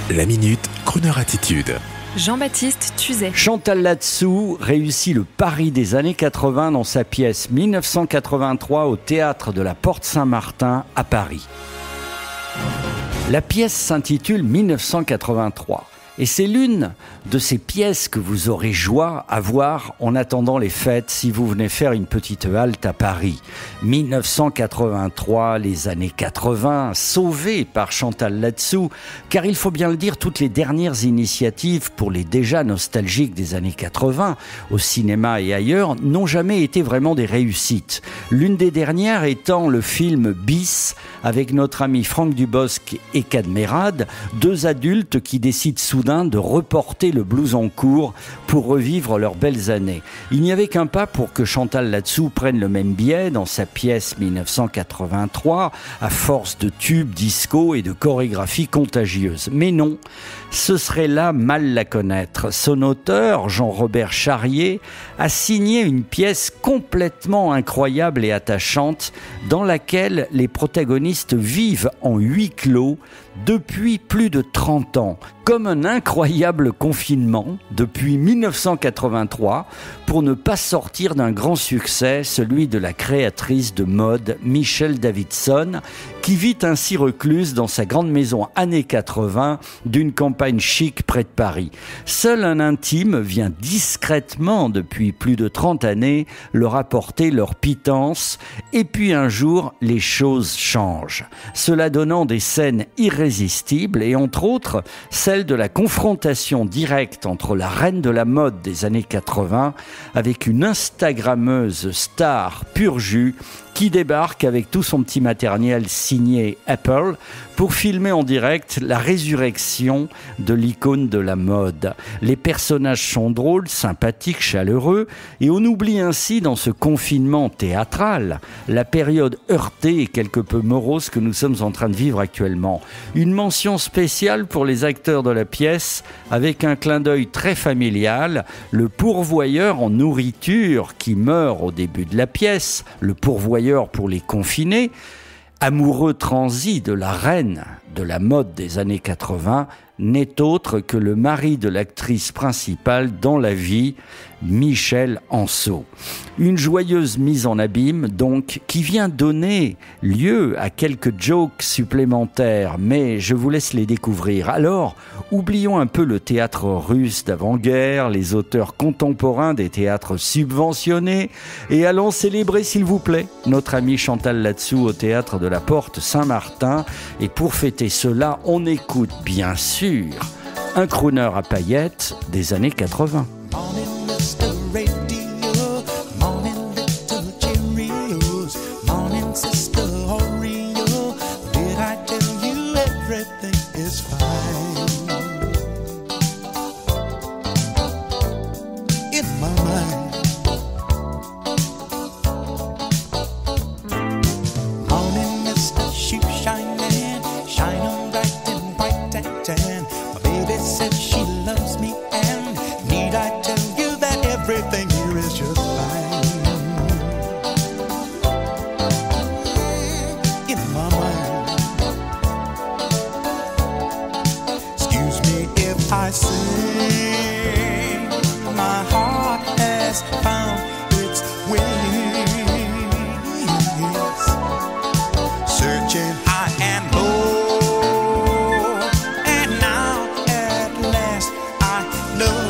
La Minute, Crooner Attitude. Jean-Baptiste Tuzet. Chantal Latsou réussit le pari des années 80 dans sa pièce 1983 au théâtre de la Porte Saint-Martin à Paris. La pièce s'intitule 1983 et c'est l'une de ces pièces que vous aurez joie à voir en attendant les fêtes si vous venez faire une petite halte à Paris. 1983, les années 80, sauvées par Chantal Latsou, car il faut bien le dire, toutes les dernières initiatives pour les déjà nostalgiques des années 80, au cinéma et ailleurs, n'ont jamais été vraiment des réussites. L'une des dernières étant le film Bis, avec notre ami Franck Dubosc et Cadmerade, deux adultes qui décident soudain de reporter le blues en cours pour revivre leurs belles années. Il n'y avait qu'un pas pour que Chantal Latsou prenne le même biais dans sa pièce 1983, à force de tubes, disco et de chorégraphie contagieuse. Mais non, ce serait là mal la connaître. Son auteur, Jean-Robert Charrier, a signé une pièce complètement incroyable et attachante dans laquelle les protagonistes vivent en huis clos depuis plus de 30 ans, comme un incroyable confinement depuis 1983 pour ne pas sortir d'un grand succès, celui de la créatrice de mode Michelle Davidson, qui vit ainsi recluse dans sa grande maison années 80 d'une campagne chic près de Paris. Seul un intime vient discrètement depuis plus de 30 années leur apporter leur pitance et puis un jour les choses changent. Cela donnant des scènes irrésistibles et entre autres celle de la confrontation directe entre la reine de la mode des années 80 avec une instagrammeuse star pur jus qui débarque avec tout son petit matériel signé Apple pour filmer en direct la résurrection de l'icône de la mode. Les personnages sont drôles, sympathiques, chaleureux et on oublie ainsi dans ce confinement théâtral la période heurtée et quelque peu morose que nous sommes en train de vivre actuellement. Une mention spéciale pour les acteurs de la pièce avec un clin d'œil très familial, le pourvoyeur en nourriture qui meurt au début de la pièce, le pourvoyeur pour les confinés, amoureux transi de la reine de la mode des années 80, n'est autre que le mari de l'actrice principale dans la vie, Michel Anceau. Une joyeuse mise en abîme, donc, qui vient donner lieu à quelques jokes supplémentaires, mais je vous laisse les découvrir. Alors, oublions un peu le théâtre russe d'avant-guerre, les auteurs contemporains des théâtres subventionnés, et allons célébrer, s'il vous plaît, notre amie Chantal Latsou au théâtre de la Porte Saint-Martin. Et pour fêter cela, on écoute bien sûr un crooner à paillettes des années 80. Everything here is just fine. In my mind, excuse me if I say my heart has found its wings, searching high and low, and now at last I know.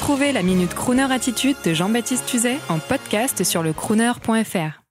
Retrouvez la Minute Crooner Attitude de Jean-Baptiste Tuzet en podcast sur lecrooner.fr.